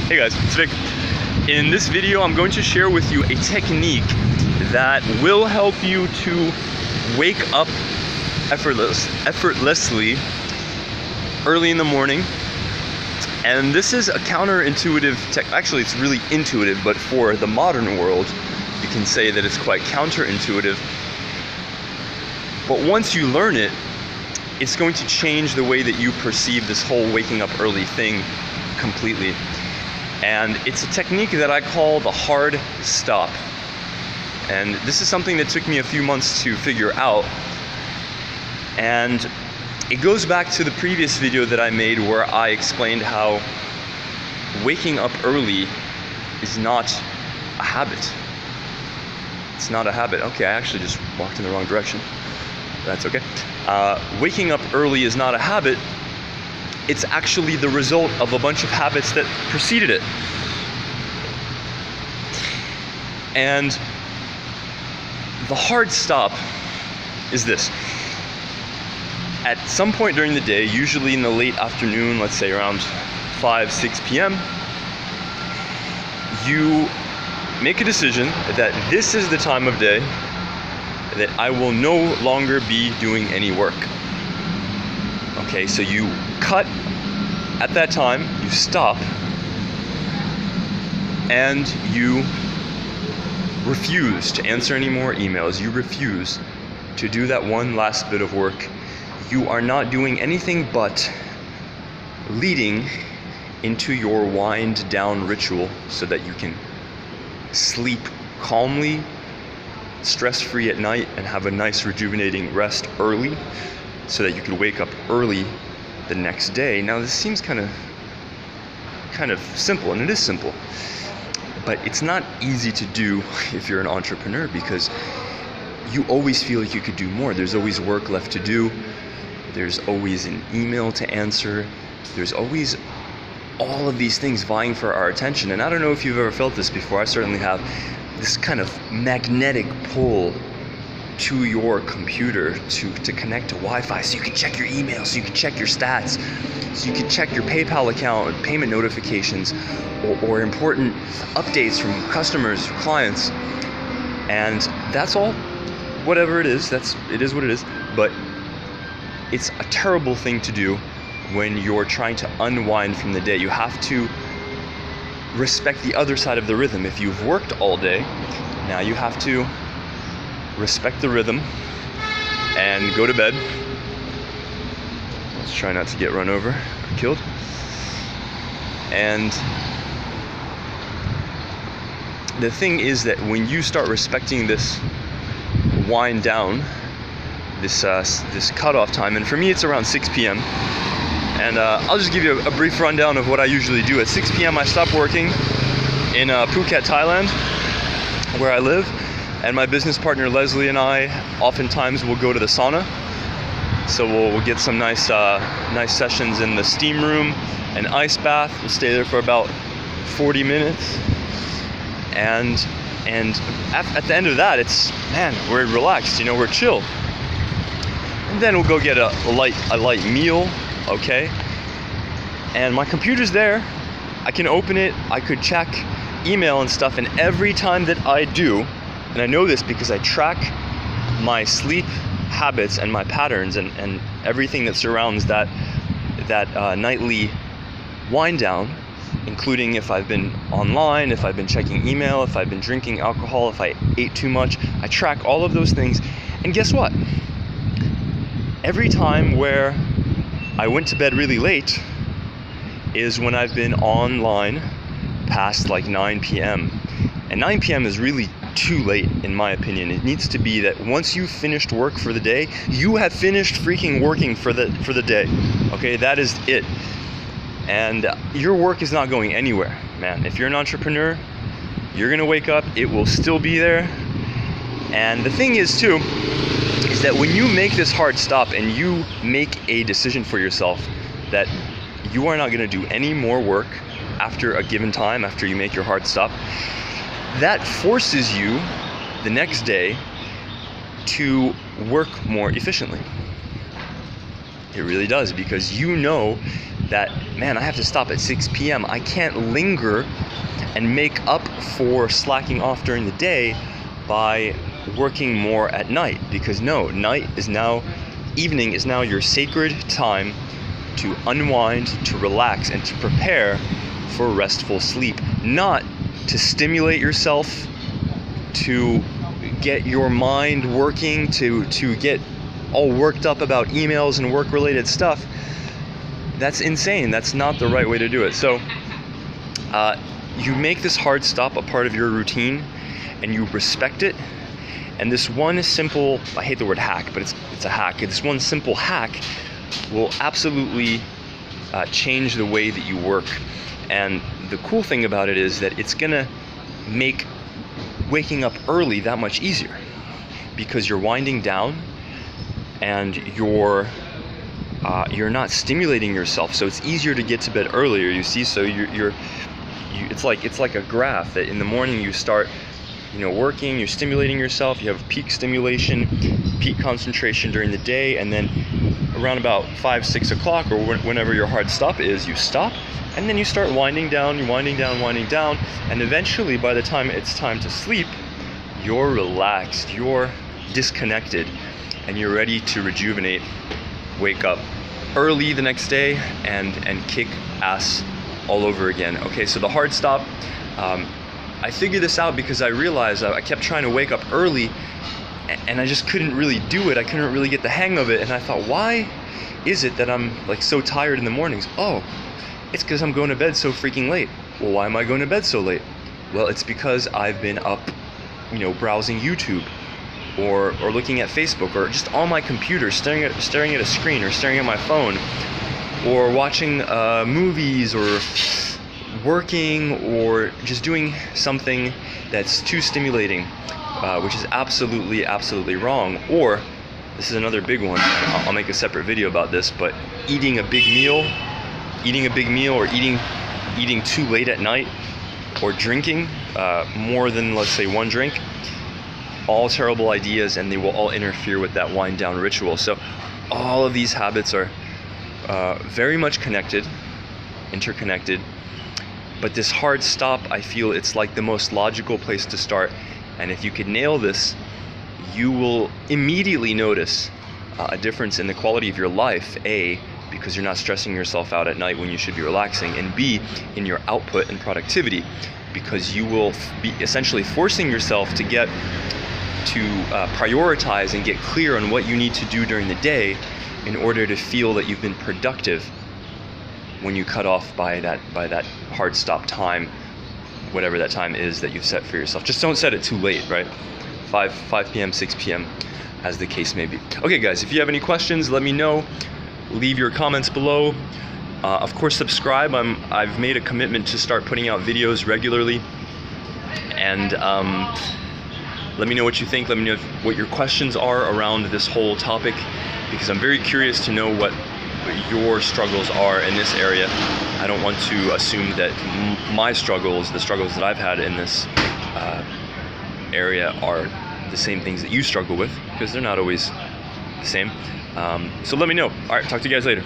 Hey guys, it's Vic. In this video, I'm going to share with you a technique that will help you to wake up effortlessly early in the morning. And this is a counterintuitive tech. Actually, it's really intuitive, but for the modern world, you can say that it's quite counterintuitive. But once you learn it, it's going to change the way that you perceive this whole waking up early thing completely. And it's a technique that I call the hard stop. And this is something that took me a few months to figure out. And it goes back to the previous video that I made where I explained how waking up early is not a habit. It's not a habit. Okay, I actually just walked in the wrong direction. That's okay. Waking up early is not a habit. It's actually the result of a bunch of habits that preceded it. And the hard stop is this. At some point during the day, usually in the late afternoon, let's say around 5, 6 p.m., you make a decision that this is the time of day that I will no longer be doing any work. Okay, so you cut at that time, you stop, and you refuse to answer any more emails. You refuse to do that one last bit of work. You are not doing anything but leading into your wind down ritual so that you can sleep calmly, stress-free at night, and have a nice rejuvenating rest early so that you can wake up early the next day. Now this seems kind of simple, and it is simple, but it's not easy to do if you're an entrepreneur because you always feel like you could do more. There's always work left to do. There's always an email to answer. There's always all of these things vying for our attention. And I don't know if you've ever felt this before. I certainly have. This kind of magnetic pull to your computer to connect to Wi-Fi so you can check your email, so you can check your stats, so you can check your PayPal account, payment notifications, or important updates from customers, clients. And that's all, whatever it is, it is what it is. But it's a terrible thing to do when you're trying to unwind from the day. You have to respect the other side of the rhythm. If you've worked all day, now you have to respect the rhythm and go to bed. Let's try not to get run over or killed. And the thing is that when you start respecting this wind down, this cutoff time, and for me it's around 6 p.m. And I'll just give you a brief rundown of what I usually do. At 6 p.m. I stop working in Phuket, Thailand, where I live. And my business partner Leslie and I oftentimes will go to the sauna. So we'll get some nice sessions in the steam room, an ice bath. We'll stay there for about 40 minutes. And at the end of that, we're relaxed, we're chill. And then we'll go get a light meal. Okay, and my computer's there. I can open it, I could check email and stuff, and every time that I do, and I know this because I track my sleep habits and my patterns and everything that surrounds that nightly wind down, including if I've been online, if I've been checking email, if I've been drinking alcohol, if I ate too much. I track all of those things, and guess what? Every time where I went to bed really late is when I've been online past like 9 p.m. And 9 p.m. is really too late in my opinion. It needs to be that once you've finished work for the day, you have finished freaking working for the day. Okay, that is it. And your work is not going anywhere, man. If you're an entrepreneur, you're gonna wake up, it will still be there. And the thing is too, is that when you make this hard stop and you make a decision for yourself that you are not going to do any more work after a given time, after you make your hard stop, that forces you the next day to work more efficiently. It really does, because you know that, man, I have to stop at 6 p.m. I can't linger and make up for slacking off during the day by working more at night, because no, evening is now your sacred time to unwind, to relax, and to prepare for restful sleep, not to stimulate yourself, to get your mind working, to get all worked up about emails and work-related stuff. That's insane. That's not the right way to do it. So you make this hard stop a part of your routine, and you respect it. And this one simple, I hate the word hack, but it's a hack. This one simple hack will absolutely change the way that you work. And the cool thing about it is that it's gonna make waking up early that much easier, because you're winding down and you're not stimulating yourself, so it's easier to get to bed earlier. You see, so it's like a graph that in the morning you start, working, you're stimulating yourself, you have peak stimulation, peak concentration during the day, and then around about 5-6 o'clock, or whenever your hard stop is, you stop, and then you start winding down, and eventually by the time it's time to sleep, you're relaxed, you're disconnected, and you're ready to rejuvenate, wake up early the next day, and kick ass all over again. Okay, so the hard stop, I figured this out because I realized I kept trying to wake up early, and I just couldn't really do it. I couldn't really get the hang of it, and I thought, why is it that I'm like so tired in the mornings? Oh, it's because I'm going to bed so freaking late. Well, why am I going to bed so late? Well, it's because I've been up, browsing YouTube, or looking at Facebook, or just on my computer, staring at a screen, or staring at my phone, or watching movies, or working, or just doing something that's too stimulating, which is absolutely wrong. Or, this is another big one, I'll make a separate video about this, but eating a big meal, or eating too late at night, or drinking more than, let's say, one drink, all terrible ideas, and they will all interfere with that wind down ritual. So all of these habits are very much interconnected, but this hard stop, I feel it's like the most logical place to start. And if you could nail this, you will immediately notice a difference in the quality of your life, A, because you're not stressing yourself out at night when you should be relaxing, and B, in your output and productivity, because you will be essentially forcing yourself to prioritize and get clear on what you need to do during the day in order to feel that you've been productive when you cut off by that hard stop time, whatever that time is that you've set for yourself. Just don't set it too late, right? 5 p.m., 6 p.m., as the case may be. Okay, guys, if you have any questions, let me know. Leave your comments below. Of course, subscribe. I've made a commitment to start putting out videos regularly. And let me know what you think. Let me know what your questions are around this whole topic, because I'm very curious to know what your struggles are in this area. I don't want to assume that my struggles, the struggles that I've had in this area, are the same things that you struggle with, because they're not always the same. So let me know. All right, talk to you guys later.